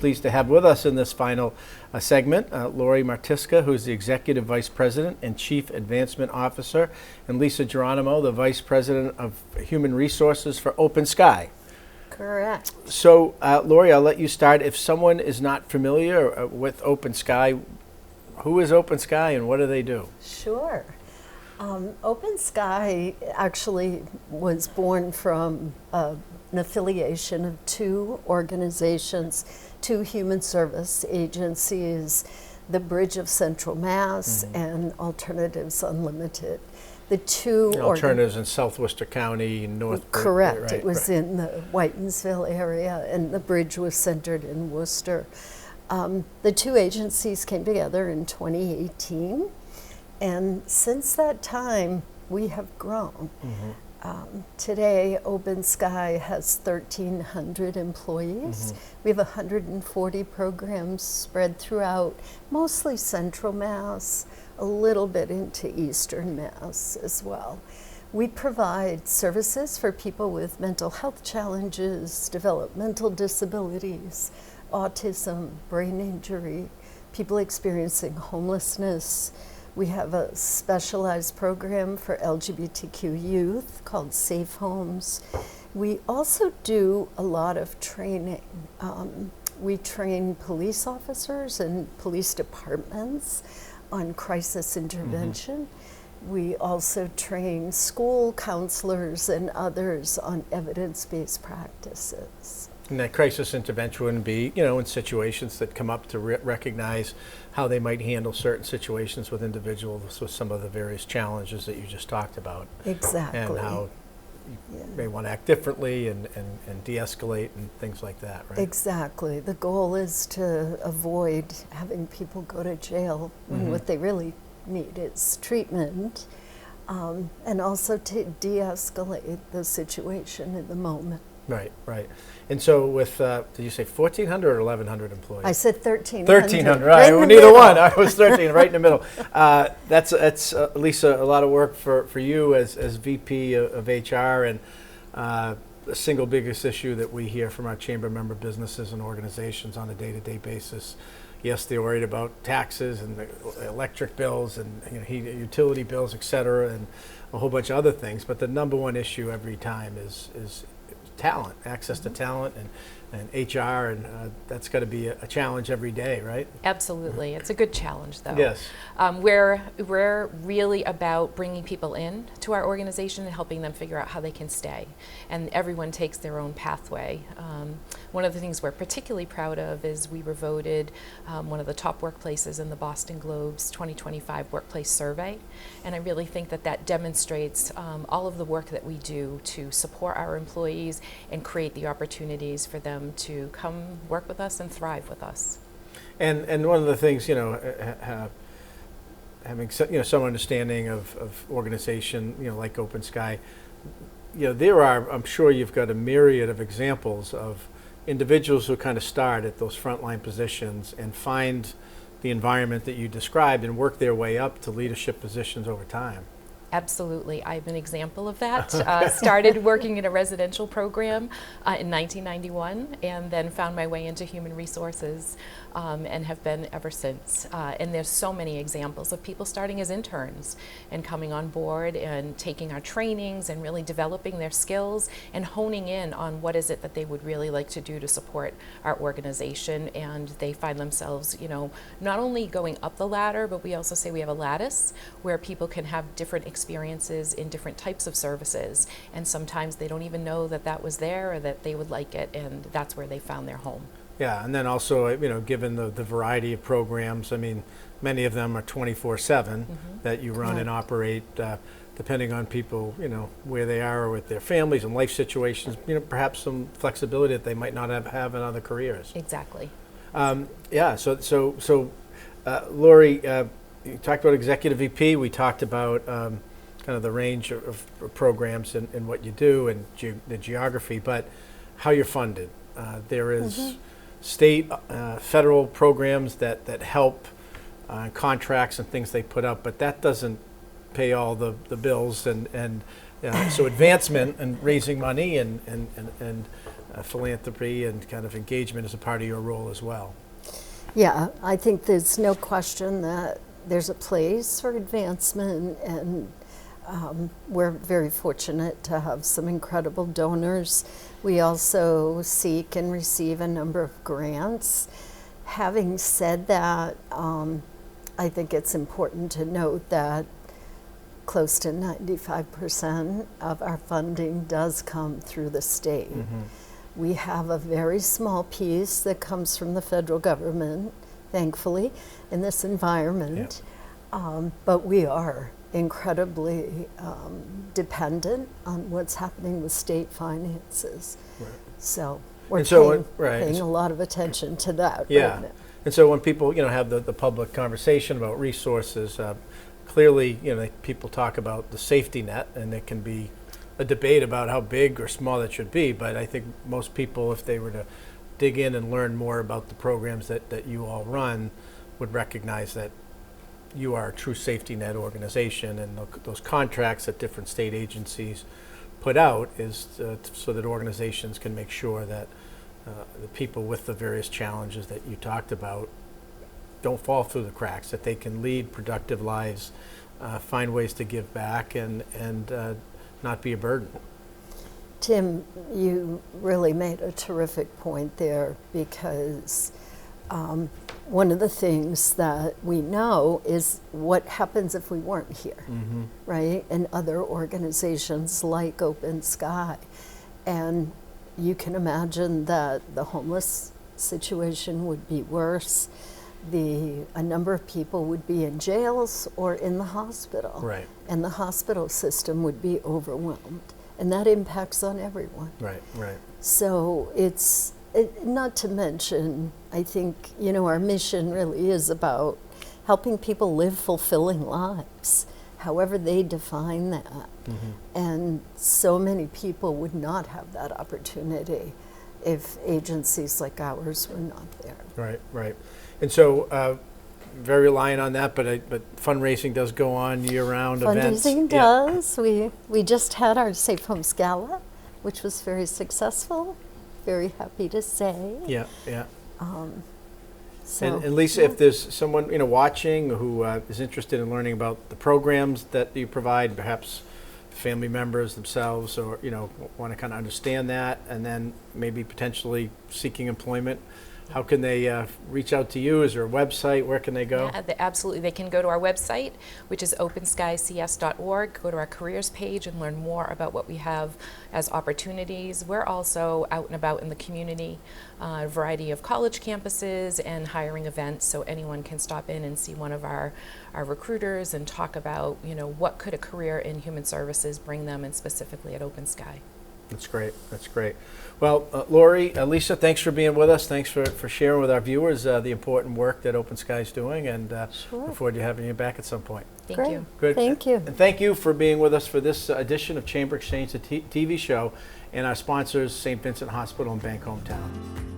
pleased to have with us in this final segment Lorie Martiska, who's the Executive Vice President and Chief Advancement Officer, and Lisa Jeronymo, the Vice President of Human Resources for Open Sky. Correct. So, Lorie, I'll let you start. If someone is not familiar with Open Sky, who is Open Sky and what do they do? Sure. Open Sky actually was born from an affiliation of two organizations, two human service agencies, the Bridge of Central Mass and Alternatives Unlimited. The two Alternatives in Southwester County, North. Correct. Right, it was in the Whitensville area, and the bridge was centered in Worcester. The two agencies came together in 2018, and since that time, we have grown. Today, Open Sky has 1,300 employees. We have 140 programs spread throughout, mostly Central Mass, a little bit into Eastern Mass as well. We provide services for people with mental health challenges, developmental disabilities, autism, brain injury, people experiencing homelessness. We have a specialized program for LGBTQ youth called Safe Homes. We also do a lot of training. We train police officers and police departments on crisis intervention. We also train school counselors and others on evidence-based practices. And that crisis intervention would be, in situations that come up to recognize how they might handle certain situations with individuals with some of the various challenges that you just talked about. Exactly. And how you may want to act differently and de-escalate and things like that, right? Exactly. The goal is to avoid having people go to jail when what they really need is treatment, and also to de-escalate the situation in the moment. Right, right. And so with, did you say 1,400 or 1,100 employees? I said 1,300. 1,300, right. Well, neither one. I was 13, right in the middle. That's Lisa, a lot of work for you as VP of HR, and the single biggest issue that we hear from our chamber member businesses and organizations on a day-to-day basis. Yes, they're worried about taxes and the electric bills and utility bills, et cetera, and a whole bunch of other things. But the number one issue every time is talent, access to talent, and HR, and that's got to be a challenge every day, right? Absolutely. It's a good challenge, though. Yes. We're really about bringing people in to our organization and helping them figure out how they can stay. And everyone takes their own pathway. One of the things we're particularly proud of is we were voted one of the top workplaces in the Boston Globe's 2025 Workplace Survey. And I really think that demonstrates all of the work that we do to support our employees and create the opportunities for them to come work with us and thrive with us. And one of the things, having some understanding of organization, like Open Sky, there are, I'm sure you've got a myriad of examples of individuals who kind of start at those frontline positions and find the environment that you described and work their way up to leadership positions over time. Absolutely. I'm an example of that. Started working in a residential program in 1991 and then found my way into human resources and have been ever since. And there's so many examples of people starting as interns and coming on board and taking our trainings and really developing their skills and honing in on what is it that they would really like to do to support our organization. And they find themselves, not only going up the ladder, but we also say we have a lattice where people can have different experiences in different types of services, and sometimes they don't even know that was there or that they would like it, and that's where they found their home. Yeah, and then also, given the variety of programs, many of them are 24/7 that you run and operate, depending on people, where they are with their families and life situations, perhaps some flexibility that they might not have in other careers. Exactly. So Lorie, you talked about Executive VP. We talked about kind of the range of programs and what you do and the geography, but how you're funded. There is state, federal programs that help contracts and things they put up, but that doesn't pay all the bills. And so advancement and raising money and philanthropy and kind of engagement as a part of your role as well. Yeah, I think there's no question that there's a place for advancement, and we're very fortunate to have some incredible donors. We also seek and receive a number of grants. Having said that, I think it's important to note that close to 95% of our funding does come through the state. We have a very small piece that comes from the federal government, thankfully, in this environment. But we are incredibly dependent on what's happening with state finances. So we're paying a lot of attention to that. Yeah. Right now. And so when people, have the public conversation about resources, clearly, people talk about the safety net, and it can be a debate about how big or small that should be. But I think most people, if they were to dig in and learn more about the programs that you all run, would recognize that you are a true safety net organization, and those contracts that different state agencies put out is so that organizations can make sure that the people with the various challenges that you talked about don't fall through the cracks, that they can lead productive lives, find ways to give back, and not be a burden. Tim, you really made a terrific point there, because one of the things that we know is what happens if we weren't here, right? And other organizations like Open Sky. And you can imagine that the homeless situation would be worse. A number of people would be in jails or in the hospital. Right. And the hospital system would be overwhelmed. And that impacts on everyone. Right. So not to mention, I think, our mission really is about helping people live fulfilling lives, however they define that. And so many people would not have that opportunity if agencies like ours were not there. Right. And so, very reliant on that, but fundraising does go on year-round. Fundraising does. We just had our Safe Homes Gala, which was very successful. Very happy to say. Yeah. So, and Lisa, if there's someone watching who is interested in learning about the programs that you provide, perhaps family members themselves, or want to kind of understand that, and then maybe potentially seeking employment, how can they reach out to you? Is there a website? Where can they go? Yeah, absolutely. They can go to our website, which is openskycs.org, go to our careers page and learn more about what we have as opportunities. We're also out and about in the community, a variety of college campuses and hiring events, so anyone can stop in and see one of our recruiters and talk about, what could a career in human services bring them, and specifically at Open Sky. That's great. Well, Lorie, Lisa, thanks for being with us. Thanks for sharing with our viewers the important work that Open Sky is doing, and look forward to having you back at some point. Thank you. Good. Thank you. And thank you for being with us for this edition of Chamber Exchange, the TV show, and our sponsors, St. Vincent Hospital and Bank Hometown.